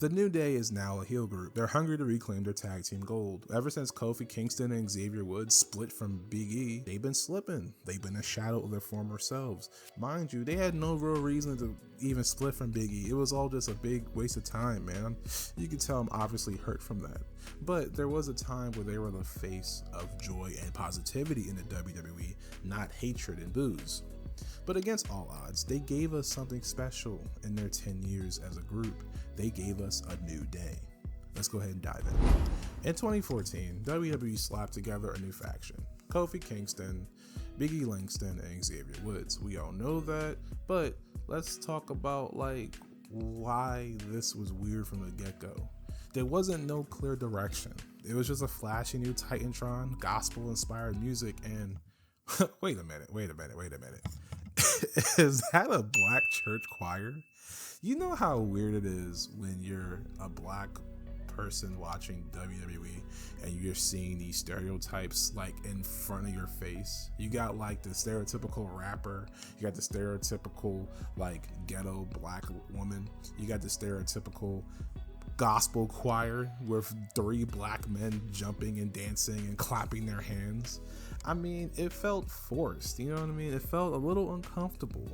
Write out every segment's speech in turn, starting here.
The New Day is now a heel group. They're hungry to reclaim their tag team gold. Ever since Kofi Kingston and Xavier Woods split from Big E, they've been slipping. They've been a shadow of their former selves. Mind you, they had no real reason to even split from Big E. It was all just a big waste of time, man. You can tell I'm obviously hurt from that. But there was a time where they were the face of joy and positivity in the WWE, not hatred and booze. But against all odds, they gave us something special in their 10 years as a group. They gave us a new day. Let's go ahead and dive in. In 2014, WWE slapped together a new faction. Kofi Kingston, Big E Langston, and Xavier Woods. We all know that, but let's talk about why this was weird from the get-go. There wasn't no clear direction. It was just a flashy new Titantron, gospel-inspired music, and wait a minute. Is that a black church choir? You know how weird it is when you're a black person watching WWE and you're seeing these stereotypes in front of your face. You got the stereotypical rapper, you got the stereotypical ghetto black woman, you got the stereotypical gospel choir with 3 black men jumping and dancing and clapping their hands. I mean, it felt forced, you know what I mean? It felt a little uncomfortable.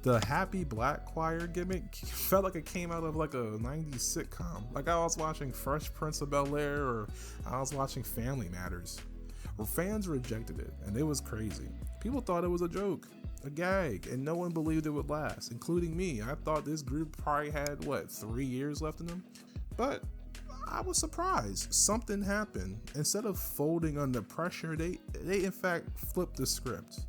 The happy black choir gimmick felt like it came out of a 90s sitcom. I was watching Fresh Prince of Bel-Air or I was watching Family Matters. Fans rejected it, and it was crazy. People thought it was a joke, a gag, and no one believed it would last, including me. I thought this group probably had, 3 years left in them? But I was surprised. Something happened. Instead of folding under pressure, they in fact flipped the script.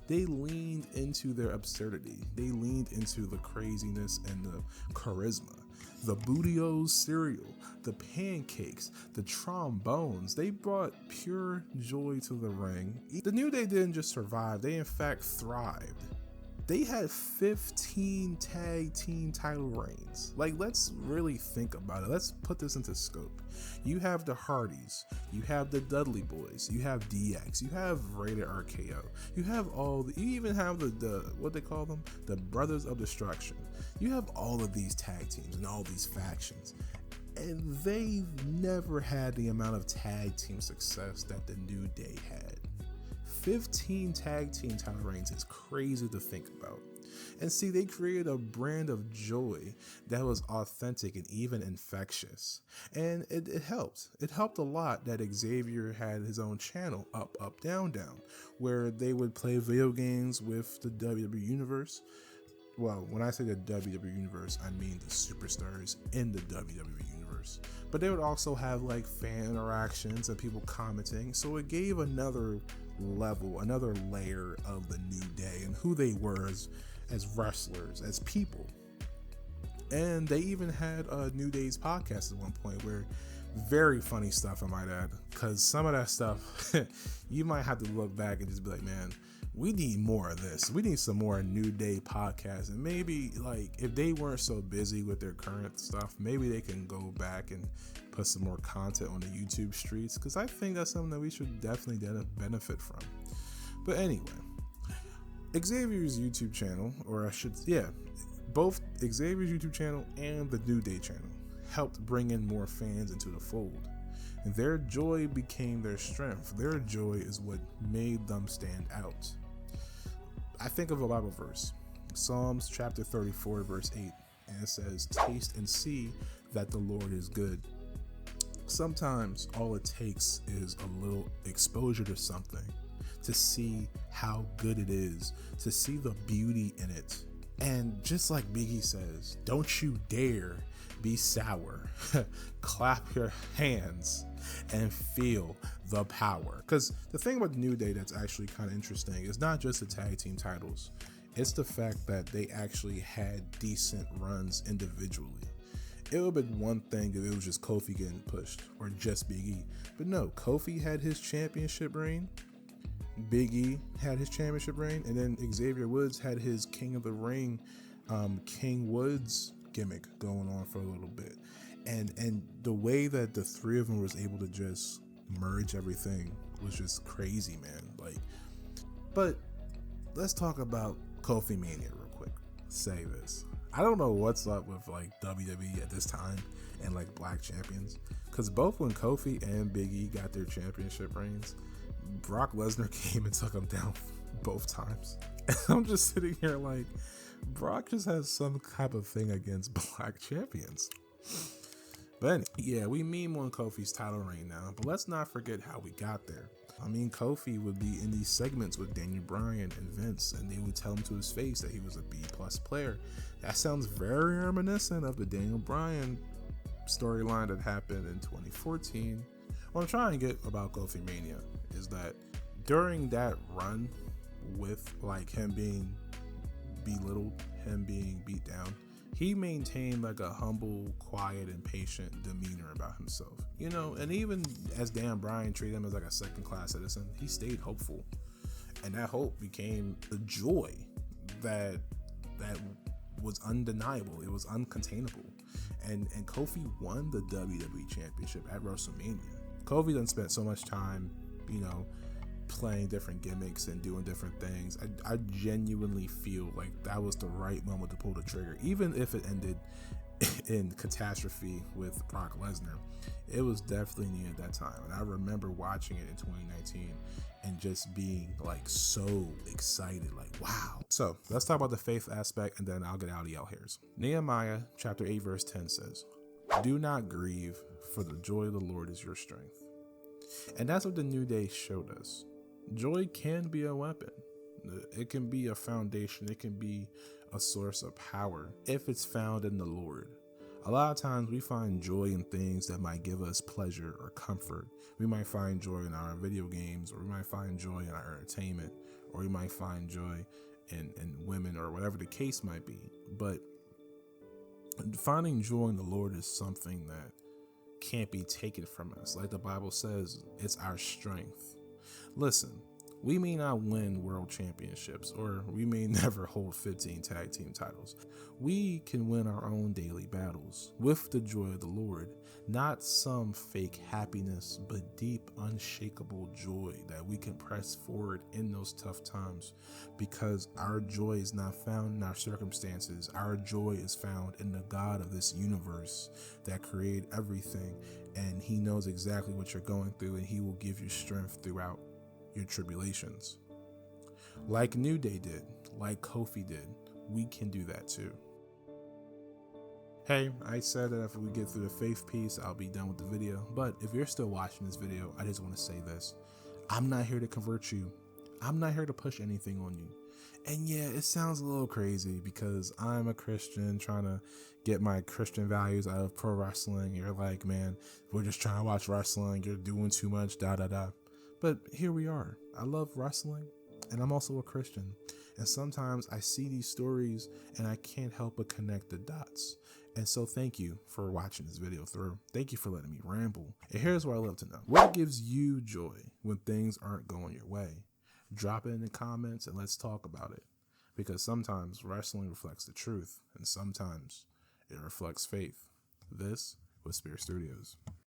They leaned into their absurdity. They leaned into the craziness and the charisma. The Booty-O's cereal, the pancakes, the trombones. They brought pure joy to the ring. The New Day didn't just survive, they in fact thrived. They had 15 tag team title reigns. Let's really think about it. Let's put this into scope. You have the Hardys, you have the Dudley Boys, you have DX, you have Rated RKO, you have you even have the what they call them, the Brothers of Destruction. You have all of these tag teams and all these factions, and they've never had the amount of tag team success that the New Day had. 15 tag team title reigns is crazy to think about. And see, they created a brand of joy that was authentic and even infectious. And it helped. It helped a lot that Xavier had his own channel, Up, Up, Down, Down, where they would play video games with the WWE Universe. Well, when I say the WWE Universe, I mean the superstars in the WWE Universe. But they would also have fan interactions and people commenting. So it gave another level, another layer of the New Day and who they were as wrestlers, as people. And they even had a New Day's podcast at one point where very funny stuff, I might add, because some of that stuff you might have to look back and just be like, man, we need more of this. We need some more New Day podcasts. And maybe if they weren't so busy with their current stuff, maybe they can go back and put some more content on the YouTube streets, because I think that's something that we should definitely benefit from. But anyway, Xavier's YouTube channel, both Xavier's YouTube channel and the New Day channel helped bring in more fans into the fold. And their joy became their strength. Their joy is what made them stand out. I think of a Bible verse, Psalms chapter 34, verse 8, and it says, "Taste and see that the Lord is good." Sometimes all it takes is a little exposure to something to see how good it is, to see the beauty in it. And just like Biggie says, don't you dare be sour. Clap your hands and feel the power. Because the thing about New Day that's actually kind of interesting is not just the tag team titles. It's the fact that they actually had decent runs individually. It would have been one thing if it was just Kofi getting pushed or just Big E. But no, Kofi had his championship reign. Big E had his championship reign. And then Xavier Woods had his King of the Ring, King Woods gimmick going on for a little bit. And the way that the three of them was able to just merge everything was just crazy, man. But let's talk about Kofi Mania real quick. Say this. I don't know what's up with like WWE at this time and like black champions, because both when Kofi and Big E got their championship reigns, Brock Lesnar came and took them down both times. And I'm just sitting here like, Brock just has some type of thing against black champions. But yeah, we meme on Kofi's title reign now, but let's not forget how we got there. I mean, Kofi would be in these segments with Daniel Bryan and Vince, and they would tell him to his face that he was a B+ player. That sounds very reminiscent of the Daniel Bryan storyline that happened in 2014. What I'm trying to get about Kofi Mania is that during that run with like him being belittled, him being beat down, he maintained like a humble, quiet, and patient demeanor about himself, you know. And even as Dan Bryan treated him as like a second-class citizen, he stayed hopeful, and that hope became the joy that was undeniable. It was uncontainable, and Kofi won the WWE Championship at WrestleMania. Kofi done spent so much time, you know, playing different gimmicks and doing different things. I genuinely feel like that was the right moment to pull the trigger, even if it ended in catastrophe with Brock Lesnar. It was definitely needed that time, and I remember watching it in 2019 and just being like so excited, like wow. So let's talk about the faith aspect, and then I'll get out of y'all hairs. Nehemiah chapter 8 verse 10 says, "Do not grieve, for the joy of the Lord is your strength." And that's what the New Day showed us. Joy can be a weapon. It can be a foundation. It can be a source of power if it's found in the Lord. A lot of times we find joy in things that might give us pleasure or comfort. We might find joy in our video games, or we might find joy in our entertainment, or we might find joy in women, or whatever the case might be. But finding joy in the Lord is something that can't be taken from us. Like the Bible says, it's our strength. Listen, we may not win world championships, or we may never hold 15 tag team titles. We can win our own daily battles with the joy of the Lord, not some fake happiness, but deep, unshakable joy that we can press forward in those tough times, because our joy is not found in our circumstances. Our joy is found in the God of this universe that created everything, and he knows exactly what you're going through, and he will give you strength throughout your tribulations. Like New Day did, like Kofi did, we can do that too. Hey, I said that if we get through the faith piece, I'll be done with the video. But if you're still watching this video, I just want to say this. I'm not here to convert you. I'm not here to push anything on you. And yeah, it sounds a little crazy because I'm a Christian trying to get my Christian values out of pro wrestling. You're like, man, we're just trying to watch wrestling. You're doing too much, da da da. But here we are. I love wrestling, and I'm also a Christian. And sometimes I see these stories and I can't help but connect the dots. And so thank you for watching this video through. Thank you for letting me ramble. And here's what I love to know. What gives you joy when things aren't going your way? Drop it in the comments and let's talk about it. Because sometimes wrestling reflects the truth, and sometimes it reflects faith. This was Spirit Studios.